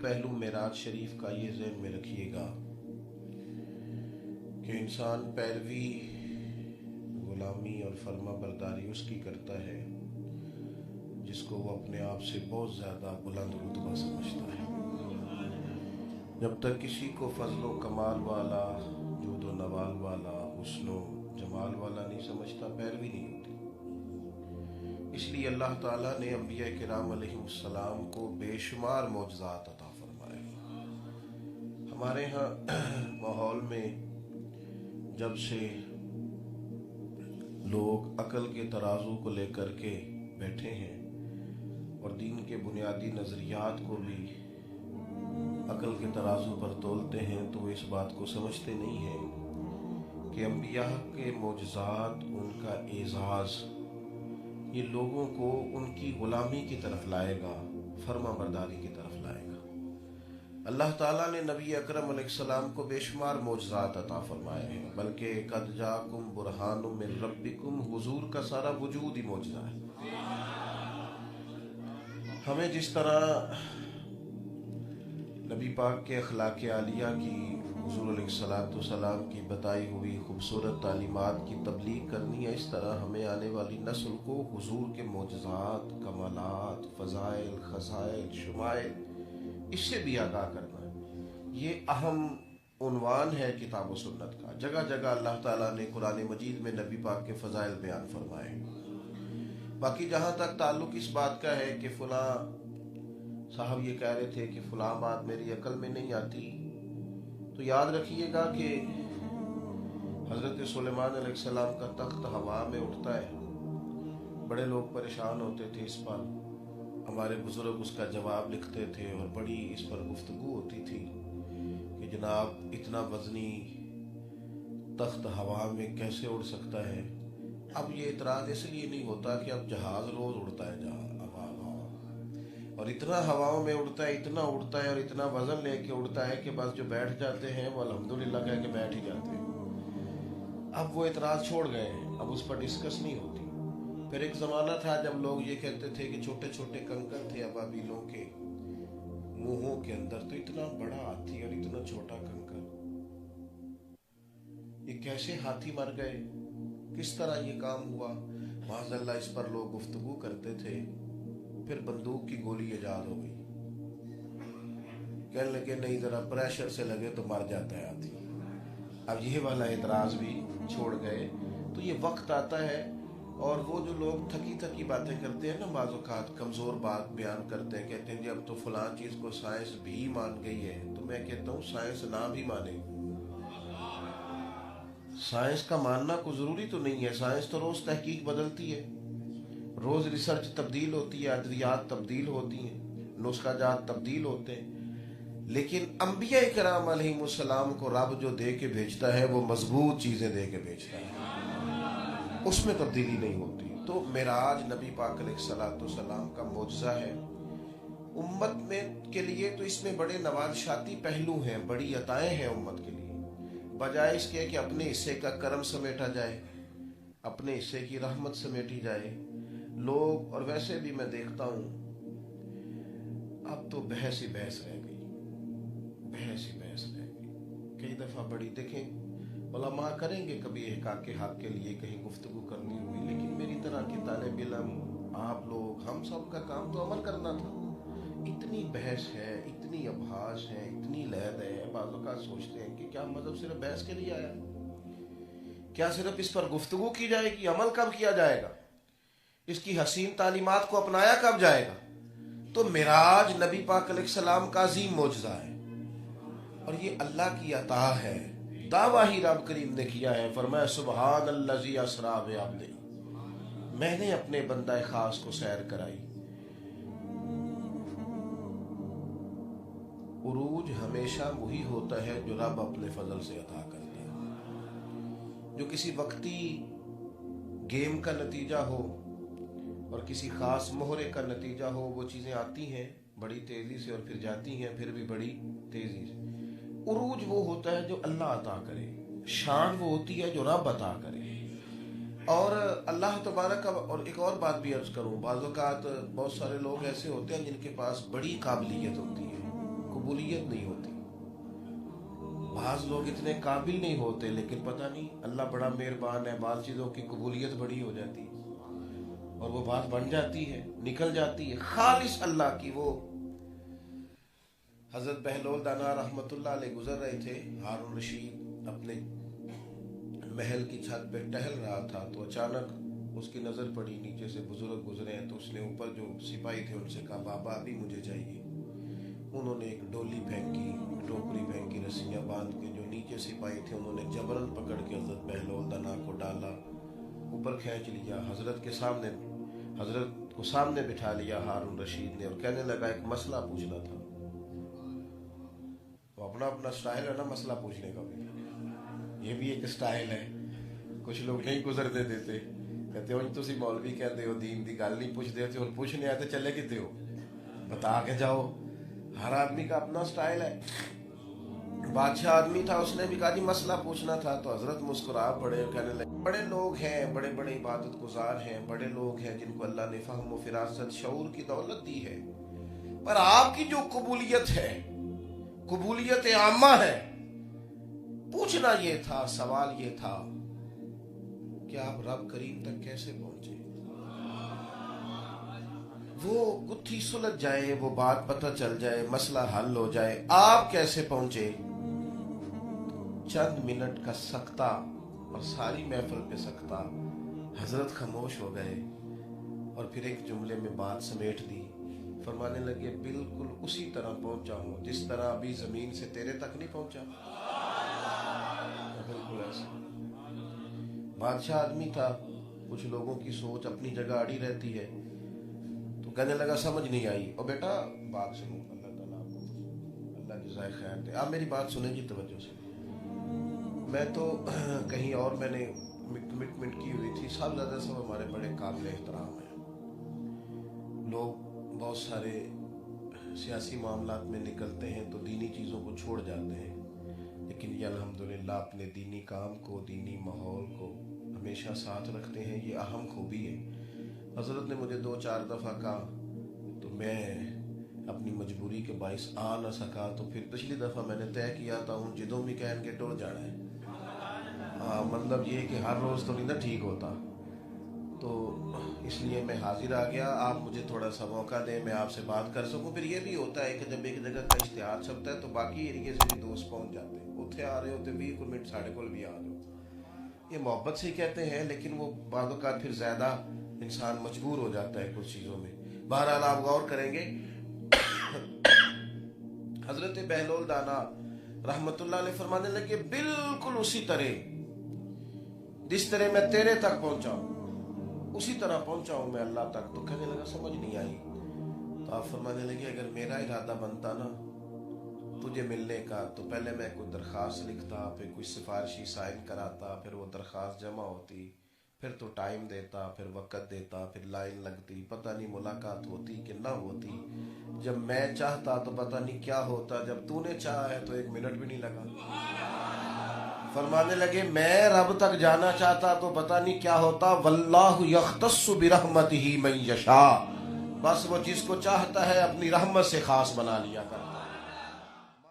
پہلو معراج شریف کا یہ ذہن میں رکھیے گا کہ انسان پیروی، غلامی اور فرما برداری اس کی کرتا ہے جس کو وہ اپنے آپ سے بہت زیادہ بلند رتبہ سمجھتا ہے۔ جب تک کسی کو فضل و کمال والا، جود و نوال والا، حسن و جمال والا نہیں سمجھتا، پیروی نہیں ہوتی۔ اس لیے اللہ تعالیٰ نے انبیاء کرام علیہ السلام کو بے شمار معجزات عطا فرمائے۔ ہمارے ہاں ماحول میں جب سے لوگ عقل کے ترازو کو لے کر کے بیٹھے ہیں اور دین کے بنیادی نظریات کو بھی عقل کے ترازو پر تولتے ہیں، تو وہ اس بات کو سمجھتے نہیں ہیں کہ انبیاء کے معجزات، ان کا اعزاز، یہ لوگوں کو ان کی غلامی کی طرف لائے گا، فرما برداری کی طرف لائے گا۔ اللہ تعالیٰ نے نبی اکرم علیہ السلام کو بے شمار معجزات عطا فرمائے ہیں، بلکہ قد جاکم برہان من ربکم، حضور کا سارا وجود ہی معجزہ ہے۔ ہمیں جس طرح نبی پاک کے اخلاق عالیہ کی، حضور علیہ السلام کی بتائی ہوئی خوبصورت تعلیمات کی تبلیغ کرنی ہے، اس طرح ہمیں آنے والی نسل کو حضور کے معجزات، کمالات، فضائل، خصائل، شمائل، اس سے بھی آگاہ کرنا ہے۔ یہ اہم عنوان ہے کتاب و سنت کا۔ جگہ جگہ اللہ تعالیٰ نے قرآن مجید میں نبی پاک کے فضائل بیان فرمائے۔ باقی جہاں تک تعلق اس بات کا ہے کہ فلاں صاحب یہ کہہ رہے تھے کہ فلاں بات میری عقل میں نہیں آتی، تو یاد رکھیے گا کہ حضرت سلیمان علیہ السلام کا تخت ہوا میں اٹھتا ہے، بڑے لوگ پریشان ہوتے تھے اس پر، ہمارے بزرگ اس کا جواب لکھتے تھے اور بڑی اس پر گفتگو ہوتی تھی کہ جناب اتنا وزنی تخت ہوا میں کیسے اڑ سکتا ہے۔ اب یہ اعتراض اس لیے نہیں ہوتا کہ اب جہاز روز اڑتا ہے جہاں اور اتنا ہواؤں میں اڑتا ہے، اتنا اڑتا ہے اور اتنا وزن لے کے اڑتا ہے کہ بس جو بیٹھ جاتے ہیں وہ الحمدللہ کہہ کے بیٹھ ہی جاتے ہیں۔ اب وہ اعتراض چھوڑ گئے ہیں، اب اس پر ڈسکس نہیں ہوتی۔ پھر ایک زمانہ تھا جب لوگ یہ کہتے تھے کہ چھوٹے چھوٹے کنکر تھے ابابیلوں کے منہوں کے اندر، تو اتنا بڑا ہاتھی اور اتنا چھوٹا کنکر، یہ کیسے ہاتھی مر گئے، کس طرح یہ کام ہوا؟ معاذ اللہ اس پر لوگ گفتگو کرتے تھے۔ پھر بندوق کی گولی ایجاد ہو گئی، کہنے لگے نہیں ذرا پریشر سے لگے تو مر جاتا ہے ہاتھی۔ اب یہ والا اعتراض بھی چھوڑ گئے۔ تو یہ وقت آتا ہے، اور وہ جو لوگ تھکی تھکی باتیں کرتے ہیں نا، بعض اوقات کمزور بات بیان کرتے ہیں، کہتے ہیں جی اب تو فلاں چیز کو سائنس بھی مان گئی ہے، تو میں کہتا ہوں سائنس نہ بھی مانے، سائنس کا ماننا کوئی ضروری تو نہیں ہے۔ سائنس تو روز تحقیق بدلتی ہے، روز ریسرچ تبدیل ہوتی ہے، ادویات تبدیل ہوتی ہیں، نسخہ جات تبدیل ہوتے ہیں، لیکن انبیاء کرام علیہ السلام کو رب جو دے کے بھیجتا ہے وہ مضبوط چیزیں دے کے بھیجتا ہے، اس میں تبدیلی نہیں ہوتی۔ تو معراج نبی پاک علیہ السلام کا معجزہ ہے امت میں کے لیے، تو اس میں بڑے نوازشاتی پہلو ہیں، بڑی عطائیں ہیں امت کے لیے۔ بجائے اس کے کہ اپنے حصے کا کرم سمیٹا جائے، اپنے حصے کی رحمت سمیٹی جائے، لوگ، اور ویسے بھی میں دیکھتا ہوں اب تو بحث ہی بحث رہ گئی، بحث ہی بحث رہ گئی۔ کئی دفعہ بڑی دیکھیں علماء کریں گے کبھی احقاق کے حق کے لیے کہیں گفتگو کرنی ہوئی، لیکن میری طرح کے طالب علم، آپ لوگ، ہم سب کا کام تو عمل کرنا تھا۔ اتنی بحث ہے، اتنی ابحاث ہے، اتنی لہد ہے، بعض اوقات سوچتے ہیں کہ کیا مذہب صرف بحث کے لیے آیا؟ کیا صرف اس پر گفتگو کی جائے گی؟ عمل کب کیا جائے گا؟ اس کی حسین تعلیمات کو اپنایا کب جائے گا؟ تو معراج نبی پاک علیہ السلام کا عظیم معجزہ ہے، اور یہ اللہ کی عطا ہے۔ دعویٰ ہی رب کریم نے کیا ہے، فرمایا سبحان الذی اسریٰ بعبدہ، میں نے اپنے بندہ خاص کو سیر کرائی۔ عروج ہمیشہ وہی ہوتا ہے جو رب اپنے فضل سے عطا کرتا ہے، جو کسی وقتی گیم کا نتیجہ ہو اور کسی خاص مہرے کا نتیجہ ہو، وہ چیزیں آتی ہیں بڑی تیزی سے اور پھر جاتی ہیں پھر بھی بڑی تیزی سے۔ عروج وہ ہوتا ہے جو اللہ عطا کرے، شان وہ ہوتی ہے جو رب عطا کرے۔ اور اللہ تبارک، اور ایک اور بات بھی عرض کروں، بعض اوقات بہت سارے لوگ ایسے ہوتے ہیں جن کے پاس بڑی قابلیت ہوتی ہے، قبولیت نہیں ہوتی. بعض لوگ اتنے قابل نہیں ہوتے لیکن پتہ نہیں اللہ بڑا مہربان ہے، بعض چیزوں کی قبولیت بڑی ہو جاتی ہے اور وہ بات بن جاتی ہے، نکل جاتی ہے خالص اللہ کی. وہ حضرت بہلول دانا رحمت اللہ علیہ گزر رہے تھے. ہارون رشید اپنے محل کی چھت پہ ٹہل رہا تھا تو اچانک اس کی نظر پڑی، نیچے سے بزرگ گزرے ہیں تو اس نے اوپر جو سپاہی تھے ان سے کہا بابا ابھی مجھے چاہیے. انہوں نے ایک ڈولی پھینکی، ٹوکری پھینکی، رسیاں باندھ کے. جو نیچے سپاہی تھے انہوں نے جبرن پکڑ کے حضرت بہلول دانا کو ڈالا، اوپر کھینچ لیا، حضرت کے سامنے، حضرت کو سامنے بٹھا لیا ہارون رشید نے، اور کہنے لگا ایک مسئلہ پوچھنا تھا. وہ اپنا اپنا سٹائل ہے نا مسئلہ پوچھنے کا بھی، یہ بھی ایک سٹائل ہے. کچھ لوگ نہیں گزرتے دیتے، کہتے ہو تسی مولوی کہتے ہو دین دی گل نہیں پوچھتے ہو، اور پوچھنے آتے چلے کتے ہو، بتا کے جاؤ. ہر آدمی کا اپنا سٹائل ہے. بادشاہ آدمی تھا، اس نے بھی کہا جی مسئلہ پوچھنا تھا. تو حضرت مسکرا پڑے اور کہنے لگے بڑے لوگ ہیں، بڑے بڑے عبادت گزار ہیں، بڑے لوگ ہیں جن کو اللہ نے فہم و فراست شعور کی دولت دی ہے، پر آپ کی جو قبولیت ہے، قبولیت عامہ ہے، پوچھنا یہ تھا، سوال یہ تھا کہ آپ رب کریم تک کیسے پہنچے. وہ گتھی سلجھ جائے، وہ بات پتہ چل جائے، مسئلہ حل ہو جائے، آپ کیسے پہنچے. چند منٹ کا سکتہ اور ساری محفل پہ سکتہ. حضرت خاموش ہو گئے اور پھر ایک جملے میں بات سمیٹ دی. فرمانے لگے بالکل اسی طرح پہنچا ہوں جس طرح ابھی زمین سے تیرے تک نہیں پہنچا. بالکل ایسا. بادشاہ آدمی تھا، کچھ لوگوں کی سوچ اپنی جگہ اڑی رہتی ہے. تو کہنے لگا سمجھ نہیں آئی. اور بیٹا بات سنو، اللہ تعالیٰ آپ کو اللہ جزائے خیر دے. آپ میری بات سنیں جی توجہ سے. میں تو کہیں اور میں نے کمٹمنٹ کی ہوئی تھی. سب زیادہ سب ہمارے بڑے قابل احترام ہیں. لوگ بہت سارے سیاسی معاملات میں نکلتے ہیں تو دینی چیزوں کو چھوڑ جاتے ہیں، لیکن یہ الحمدللہ اپنے دینی کام کو، دینی ماحول کو ہمیشہ ساتھ رکھتے ہیں. یہ اہم خوبی ہے. حضرت نے مجھے 2-4 دفعہ کہا تو میں اپنی مجبوری کے باعث آ نہ سکا. تو پھر پچھلی دفعہ میں نے طے کیا تھا ہوں جدوں بھی کہن کے ٹر جانا ہے. ہاں مطلب یہ کہ ہر روز تو نہیں نا ٹھیک ہوتا، تو اس لیے میں حاضر آ گیا. آپ مجھے تھوڑا سا موقع دیں میں آپ سے بات کر سکوں. پھر یہ بھی ہوتا ہے کہ جب ایک جگہ کا اشتہار چھپتا ہے تو باقی ایریے سے بھی دوست پہنچ جاتے ہیں. اتنے آ رہے ہوتے 20 منٹ ساڑھے کو بھی آ جاؤ. یہ محبت سے ہی کہتے ہیں، لیکن وہ بعض اوقات پھر زیادہ انسان مجبور ہو جاتا ہے کچھ چیزوں میں. بہرحال آپ غور کریں گے. حضرت بہلول دانا رحمت اللہ علیہ فرمانے لگے بالکل اسی طرح جس طرح میں تیرے تک پہنچا ہوں اسی طرح پہنچا ہوں میں اللہ تک. تو کہنے لگا سمجھ نہیں آئی. تو آپ فرمانے لگے اگر میرا ارادہ بنتا نا تجھے ملنے کا تو پہلے میں کوئی درخواست لکھتا، پھر کوئی سفارشی سائن کراتا، پھر وہ درخواست جمع ہوتی، پھر تو ٹائم دیتا، پھر وقت دیتا، پھر لائن لگتی، پتہ نہیں ملاقات ہوتی کہ نہ ہوتی. جب میں چاہتا تو پتہ نہیں کیا ہوتا، جب تو نے چاہا ہے تو 1 منٹ بھی نہیں لگا. فرمانے لگے میں رب تک جانا چاہتا تو پتہ نہیں کیا ہوتا. واللہ یختص برحمتہ من یشاء، بس وہ جس کو چاہتا ہے اپنی رحمت سے خاص بنا لیا کرتا.